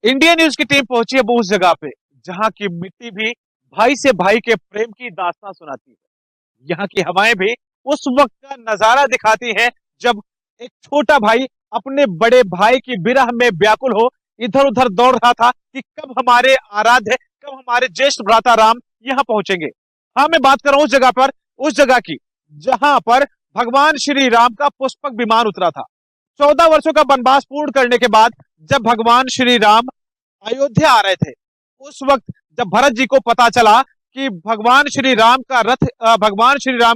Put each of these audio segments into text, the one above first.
India news की team पहुंची है वो उस जगह पे जहां की मिट्टी भी भाई से भाई के प्रेम की दास्तां सुनाती है। यहाँ की हवाएं भी उस वक्त का नजारा दिखाती हैं जब एक छोटा भाई अपने बड़े भाई की विरह में व्याकुल हो इधर उधर दौड़ रहा था कि कब हमारे आराध्य, कब हमारे ज्येष्ठ भ्राता राम यहाँ पहुंचेंगे। हाँ, मैं बात कर रहा हूँ उस जगह की जहां पर भगवान श्री राम का पुष्पक विमान उतरा था। 14 वर्षों का वनवास पूर्ण करने के बाद जब भगवान श्री राम अयोध्या आ रहे थे, उस वक्त जब भरत जी को पता चला कि भगवान श्री राम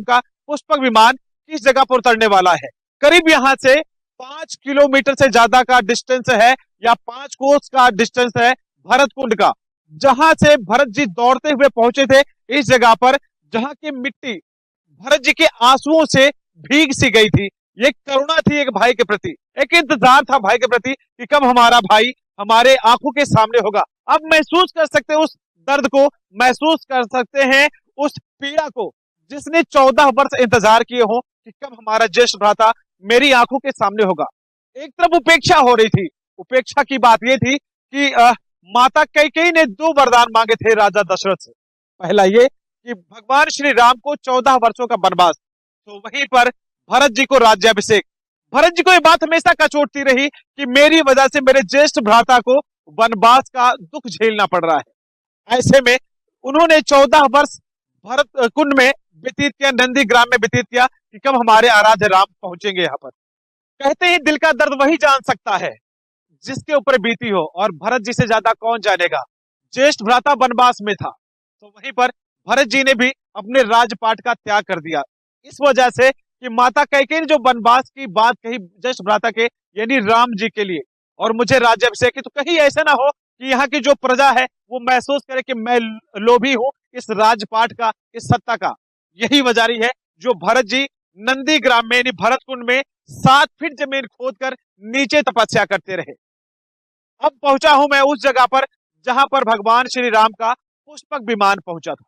का पुष्पक विमान किस जगह पर उतरने वाला है, करीब यहाँ से 5 किलोमीटर से ज्यादा का डिस्टेंस है या 5 कोस का डिस्टेंस है भरत कुंड का, जहां से भरत जी दौड़ते हुए पहुंचे थे इस जगह पर जहां की मिट्टी भरत जी के आंसुओं से भीग सी गई थी। ये करुणा थी एक भाई के प्रति, एक इंतजार था भाई के प्रति कि कब हमारा भाई हमारे आंखों के सामने होगा। अब महसूस कर सकते हैं उस दर्द को, महसूस कर सकते हैं उस पीड़ा को जिसने 14 वर्ष इंतजार किए हो कि कब हमारा ज्येष्ठ भ्राता मेरी आंखों के सामने होगा। एक तरफ उपेक्षा हो रही थी, उपेक्षा की बात यह थी कि माता कैकेयी ने 2 वरदान मांगे थे राजा दशरथ से। पहला ये कि भगवान श्री राम को 14 वर्षों का वनवास, तो वहीं पर भरत जी को राज्याभिषेक। भरत जी को ये बात हमेशा कचोटती रही कि मेरी वजह से मेरे ज्येष्ठ भ्राता को वनवास का दुख झेलना पड़ रहा है। ऐसे में उन्होंने 14 वर्ष भरत कुंड में व्यतीत किया, नंदी ग्राम में व्यतीत किया कि कब हमारे आराध्य राम पहुंचेंगे यहाँ पर। कहते हैं दिल का दर्द वही जान सकता है जिसके ऊपर बीती हो, और भरत जी से ज्यादा कौन जानेगा। ज्येष्ठ भ्राता वनवास में था, तो वहीं पर भरत जी ने भी अपने राजपाट का त्याग कर दिया इस वजह से कि माता कैकेयी ने जो वनवास की बात कही ज्येष्ठ भ्राता के यानी राम जी के लिए और मुझे राज्याभिषेक की, तो कहीं ऐसा ना हो कि यहाँ की जो प्रजा है वो महसूस करे कि मैं लोभी हूं इस राजपाट का, इस सत्ता का। यही वजह रही है जो भरत जी नंदी ग्राम में यानी भरत कुंड में 7 फीट जमीन खोदकर नीचे तपस्या करते रहे। अब पहुंचा हूं मैं उस जगह पर जहां पर भगवान श्री राम का पुष्पक विमान पहुंचा था।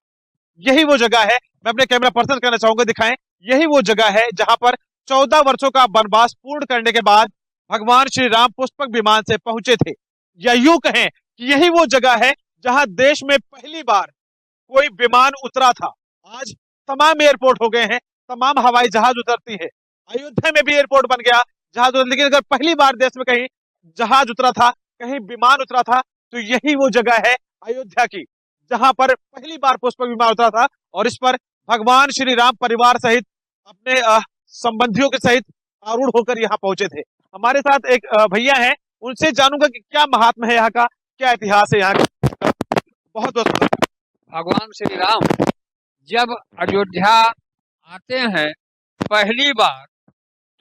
यही वो जगह है, मैं अपने कैमरा पर्सन करना चाहूंगा, दिखाएं। यही वो जगह है जहां पर 14 वर्षों का वनवास पूर्ण करने के बाद भगवान श्री राम पुष्पक विमान से पहुंचे थे, या यूं कहें कि यही वो जगह है जहां देश में पहली बार कोई विमान उतरा था। आज तमाम एयरपोर्ट हो गए हैं, तमाम हवाई जहाज उतरती है, अयोध्या में भी एयरपोर्ट बन गया, जहाज उतर, लेकिन अगर पहली बार देश में कहीं जहाज उतरा था, कहीं विमान उतरा था, तो यही वो जगह है अयोध्या की जहां पर पहली बार पुष्पक विमान उतरा था। और इस पर भगवान श्री राम परिवार सहित अपने संबंधियों के सहित आरूढ़ होकर यहाँ पहुंचे थे। हमारे साथ एक भैया हैं, उनसे जानूंगा कि क्या महात्मा है यहाँ का, क्या इतिहास है यहाँ का। बहुत बहुत भगवान श्री राम जब अयोध्या आते हैं पहली बार,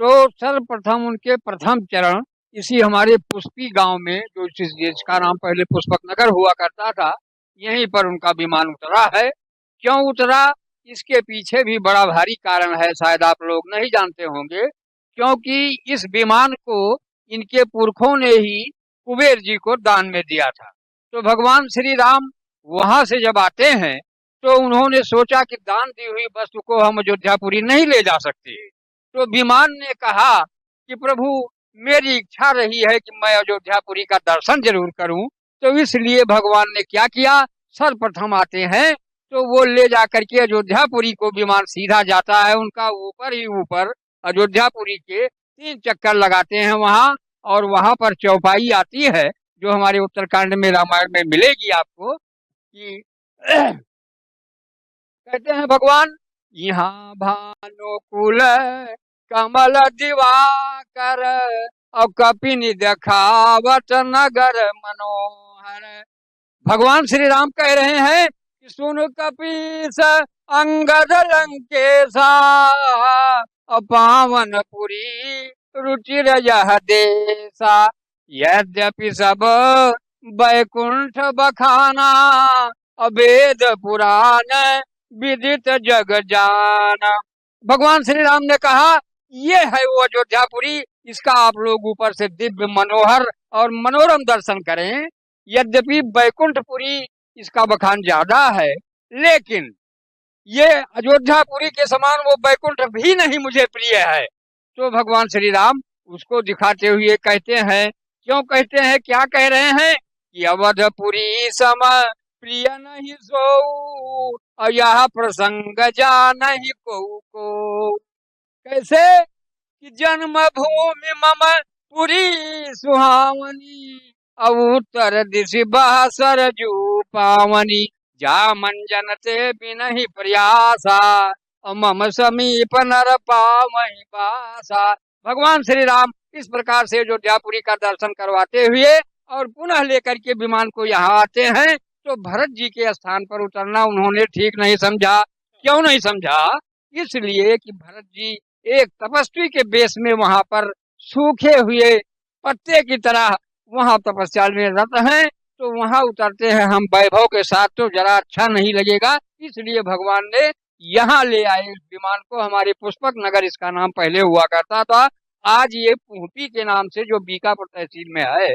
तो सर्वप्रथम उनके प्रथम चरण इसी हमारे पुष्पी गांव में, जो जिसका नाम पहले पुष्पक नगर हुआ करता था, यहीं पर उनका विमान उतरा है। क्यों उतरा, इसके पीछे भी बड़ा भारी कारण है, शायद आप लोग नहीं जानते होंगे। क्योंकि इस विमान को इनके पुरखों ने ही कुबेर जी को दान में दिया था। तो भगवान श्री राम वहां से जब आते हैं तो उन्होंने सोचा कि दान दी हुई वस्तु को हम अयोध्यापुरी नहीं ले जा सकते। तो विमान ने कहा कि प्रभु, मेरी इच्छा रही है कि मैं अयोध्यापुरी का दर्शन जरूर करूं। तो इसलिए भगवान ने क्या किया, सर्वप्रथम आते हैं तो वो ले जाकर के अयोध्यापुरी को, विमान सीधा जाता है उनका ऊपर ही ऊपर, अयोध्यापुरी के 3 चक्कर लगाते हैं वहां, और वहां पर चौपाई आती है जो हमारे उत्तरकांड में रामायण में मिलेगी आपको कि कहते हैं भगवान, यहाँ भानुकुल कमल दिवाकर और कपिनि देखावत नगर मनोहर। भगवान श्री राम कह रहे हैं कि सुन कपीस अंगद लंकेशा पावनपुरी रुचिर यह देशा, यद्यपि सब बैकुंठ बखाना अवेद पुराण विदित जग जाना। भगवान श्री राम ने कहा ये है वो अयोध्यापुरी, इसका आप लोग ऊपर से दिव्य मनोहर और मनोरम दर्शन करें। यद्यपि बैकुंठपुरी इसका बखान ज्यादा है, लेकिन ये अयोध्यापुरी के समान वो बैकुंठ भी नहीं मुझे प्रिय है। तो भगवान श्री राम उसको दिखाते हुए कहते हैं, क्यों कहते हैं, क्या कह रहे हैं कि अवधपुरी सम प्रिय नहीं सोऊ, और यह प्रसंग जानहि को। कैसे कि जन्मभूमि मम पुरी सुहावनी, और उत्तर दिश बह सरजू पावनी, जा मन जन ते बिनहि प्रयासा, और मम समीप नर पावहि बासा। भगवान श्री राम इस प्रकार से अयोध्यापुरी का दर्शन करवाते हुए और पुनः लेकर के विमान को यहाँ आते हैं, तो भरत जी के स्थान पर उतरना उन्होंने ठीक नहीं समझा। क्यों नहीं समझा? इसलिए कि भरत जी एक तपस्वी के बेस में वहां पर सूखे हुए पत्ते की तरह वहां तपस्या में रत हैं, तो वहां उतरते हैं हम वैभव के साथ तो जरा अच्छा नहीं लगेगा। इसलिए भगवान ने यहाँ ले आए इस विमान को। हमारे पुष्पक नगर इसका नाम पहले हुआ करता था, आज ये पुहपी के नाम से जो बीकापुर तहसील में है,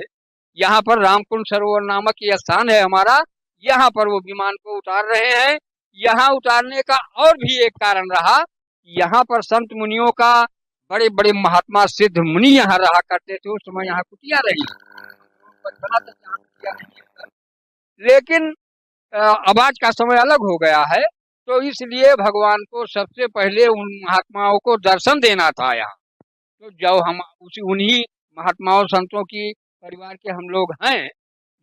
यहाँ पर रामकुंड सरोवर नामक ये स्थान है हमारा, यहाँ पर वो विमान को उतार रहे हैं। यहाँ उतारने का और भी एक कारण रहा, यहाँ पर संत मुनियों का, बड़े बड़े महात्मा सिद्ध मुनि यहाँ रहा करते थे। उस समय यहाँ कुटिया रही, लेकिन अब आज का समय अलग हो गया है, तो इसलिए भगवान को सबसे पहले उन महात्माओं को दर्शन देना था यहाँ। तो जब हम उन्हीं महात्माओं संतों की परिवार के हम लोग हैं,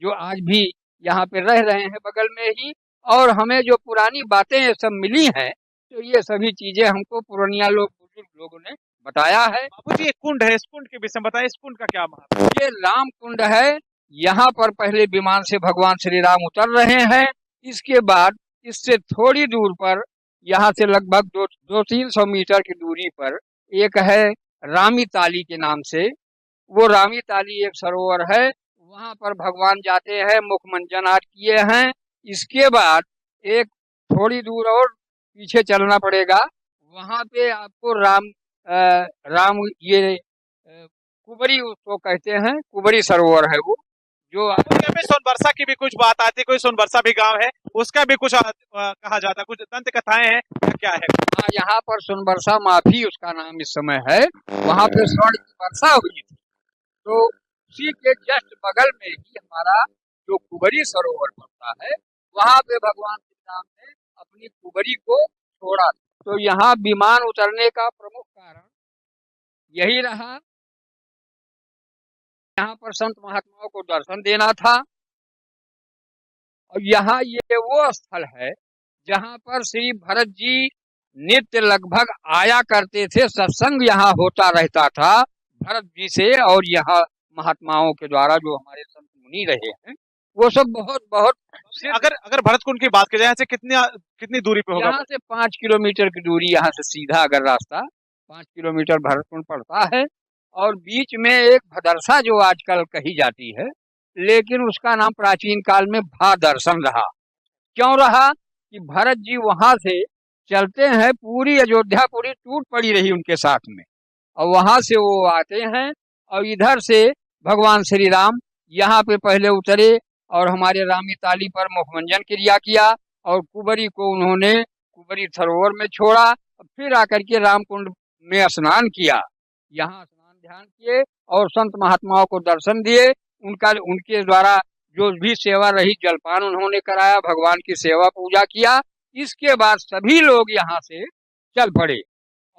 जो आज भी यहाँ पे रह रहे हैं बगल में ही, और हमें जो पुरानी बातें ये सब मिली हैं, तो ये सभी चीजें हमको पुरानिया लोग, बुजुर्ग लोगों ने बताया है। बाबूजी एक कुंड है, इस कुंड के विषय में बताइए, इस कुंड का क्या महत्व है? ये राम कुंड है। यहाँ पर पहले विमान से भगवान श्री राम उतर रहे हैं, इसके बाद इससे थोड़ी दूर पर, यहाँ से लगभग 200-300 मीटर की दूरी पर एक है रामी ताली के नाम से, वो रामी ताली एक सरोवर है, वहां पर भगवान जाते हैं, मुखमंजन आदि किए हैं। इसके बाद एक थोड़ी दूर और पीछे चलना पड़ेगा, वहां पे आपको राम ये कुबरी उसको कहते हैं, कुबरी सरोवर है वो, जो में सोनबरसा की भी कुछ बात आती है, कोई सोनबरसा भी गांव है, उसका भी कुछ कहा जाता है, कुछ दंत कथाएं हैं, क्या है? हाँ, यहाँ पर सोनबरसा माफी उसका नाम इस समय है, वहां पे स्वर्ण की वर्षा हुई थी, तो उसी के जस्ट बगल में ही हमारा जो कुबरी सरोवर पड़ता है, वहां पे भगवान श्री राम ने अपनी कुबरी को छोड़ा। तो यहाँ विमान उतरने का प्रमुख कारण यही रहा, यहाँ पर संत महात्माओं को दर्शन देना था। और यहाँ ये वो स्थल है जहाँ पर श्री भरत जी नित्य लगभग आया करते थे, सत्संग यहाँ होता रहता था भरत जी से, और यहाँ महात्माओं के द्वारा जो हमारे संत मुनि रहे हैं, वो सब बहुत बहुत। अगर भरत कुंड की बात की जाए, यहाँ से कितनी दूरी पे होगा? यहाँ से 5 किलोमीटर की दूरी, यहाँ से सीधा अगर रास्ता 5 किलोमीटर भरत कुंड पड़ता है, और बीच में एक भदरसा जो आजकल कही जाती है, लेकिन उसका नाम प्राचीन काल में भादर्शन रहा। क्यों रहा? कि भरत जी वहां से चलते हैं, पूरी अयोध्या पूरी टूट पड़ी रही उनके साथ में, और वहां से वो आते हैं, और इधर से भगवान श्री राम यहाँ पे पहले उतरे और हमारे रामी ताली पर मुखमंजन क्रिया किया, और कुबरी को उन्होंने कुबरी सरोवर में छोड़ा, फिर आकर के रामकुंड में स्नान किया, यहाँ स्नान ध्यान किए और संत महात्माओं को दर्शन दिए। उनके द्वारा जो भी सेवा रही, जलपान उन्होंने कराया, भगवान की सेवा पूजा किया। इसके बाद सभी लोग यहाँ से चल पड़े,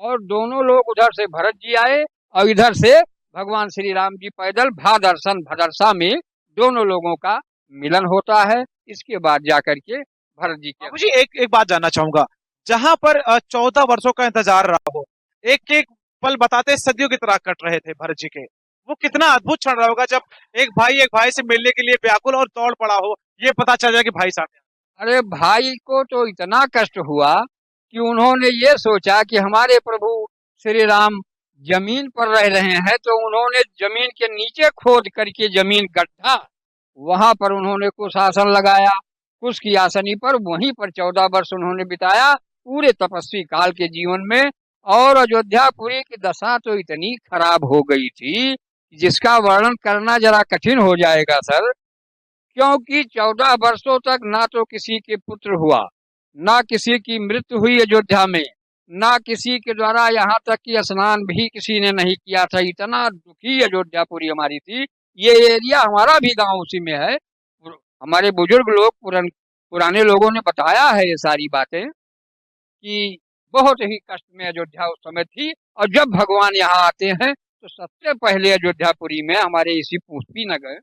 और दोनों लोग उधर से भरत जी आए और इधर से भगवान श्री राम जी पैदल भादर्शन भदरसा में दोनों लोगों का मिलन होता है। इसके बाद जाकर के भरत जी के मुझे एक बात जानना चाहूंगा, जहां पर 14 वर्षों का इंतजार रहा हो, एक एक पल बताते सदियों की तरह कट रहे थे भरत जी के, वो कितना अद्भुत क्षण रहा होगा जब एक भाई से मिलने के लिए व्याकुल और दौड़ पड़ा हो, ये पता चल जाए कि भाई साहब। अरे भाई को तो इतना कष्ट हुआ कि उन्होंने ये सोचा कि हमारे प्रभु श्री राम जमीन पर रह रहे हैं, तो उन्होंने जमीन के नीचे खोद करके जमीन गड्ढा, वहां पर उन्होंने कुछ आसन लगाया, कुछ की आसनी पर, वहीं पर 14 वर्ष उन्होंने बिताया पूरे तपस्वी काल के जीवन में। और अयोध्यापुरी की दशा तो इतनी खराब हो गई थी जिसका वर्णन करना जरा कठिन हो जाएगा सर, क्योंकि 14 वर्षों तक ना तो किसी के पुत्र हुआ, ना किसी की मृत्यु हुई अयोध्या में, ना किसी के द्वारा यहाँ तक कि स्नान भी किसी ने नहीं किया था। इतना दुखी अयोध्यापुरी हमारी थी। ये एरिया हमारा भी गांव उसी में है, हमारे बुजुर्ग लोग पुराने लोगों ने बताया है ये सारी बातें कि बहुत ही कष्ट में अयोध्या उस समय थी। और जब भगवान यहाँ आते हैं तो सबसे पहले अयोध्यापुरी में हमारे इसी पुष्पी नगर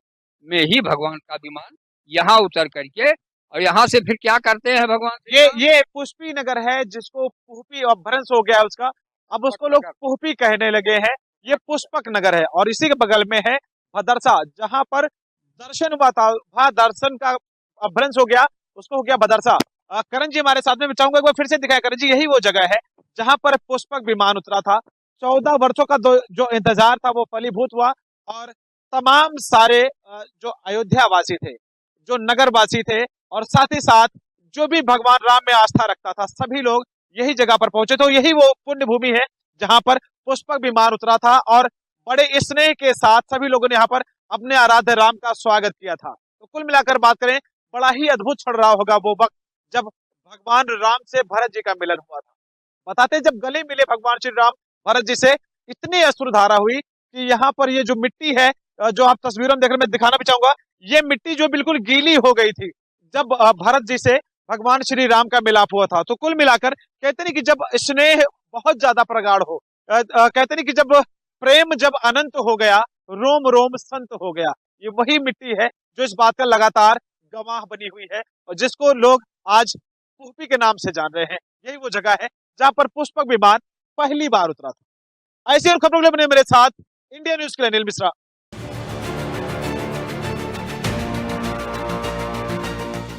में ही भगवान का विमान यहाँ उतर करके, और यहाँ से फिर क्या करते हैं भगवान श्री राम? ये पुष्पी नगर है जिसको पुष्पी अपभ्रंश हो गया है उसका, अब उसको लोग नगर। पुष्पी कहने लगे हैं। ये पुष्पक नगर है और इसी के बगल में है भदरसा, जहां पर दर्शन हुआ था, वहां दर्शन का अपभ्रंश हो गया, उसको हो गया भदरसा। करण जी हमारे साथ में, मैं चाहूंगा एक बार फिर से दिखाया करण जी, यही वो जगह है जहां पर पुष्पक विमान उतरा था। 14 वर्षों का जो इंतजार था वो फलीभूत हुआ, और तमाम सारे जो अयोध्या वासी थे, जो नगर वासी थे, और साथ ही साथ जो भी भगवान राम में आस्था रखता था, सभी लोग यही जगह पर पहुंचे। तो यही वो पुण्य भूमि है जहां पर पुष्पक विमान उतरा था, और बड़े स्नेह के साथ सभी लोगों ने यहाँ पर अपने आराध्य राम का स्वागत किया था। तो कुल मिलाकर बात करें, बड़ा ही अद्भुत क्षण रहा होगा वो वक्त जब भगवान राम से भरत जी का मिलन हुआ था। बताते हैं, जब गले मिले भगवान श्री राम भरत जी से, इतनी अश्रुधारा हुई कि यहाँ पर ये जो मिट्टी है, जो आप तस्वीरों में देख रहे हैं, मैं दिखाना भी चाहूंगा, ये मिट्टी जो बिल्कुल गीली हो गई थी जब भरत जी से भगवान श्री राम का मिलाप हुआ था। तो कुल मिलाकर कहते नहीं कि जब स्नेह बहुत ज्यादा प्रगाढ़ हो, कहते नहीं कि जब प्रेम जब अनंत हो गया, रोम रोम संत हो गया, ये वही मिट्टी है जो इस बात का लगातार गवाह बनी हुई है, और जिसको लोग आज पुष्पी के नाम से जान रहे हैं। यही वो जगह है जहां पर पुष्पक विमान पहली बार उतरा था। ऐसी और खबरों के लिए बने मेरे साथ इंडिया न्यूज के लिए अनिल मिश्रा।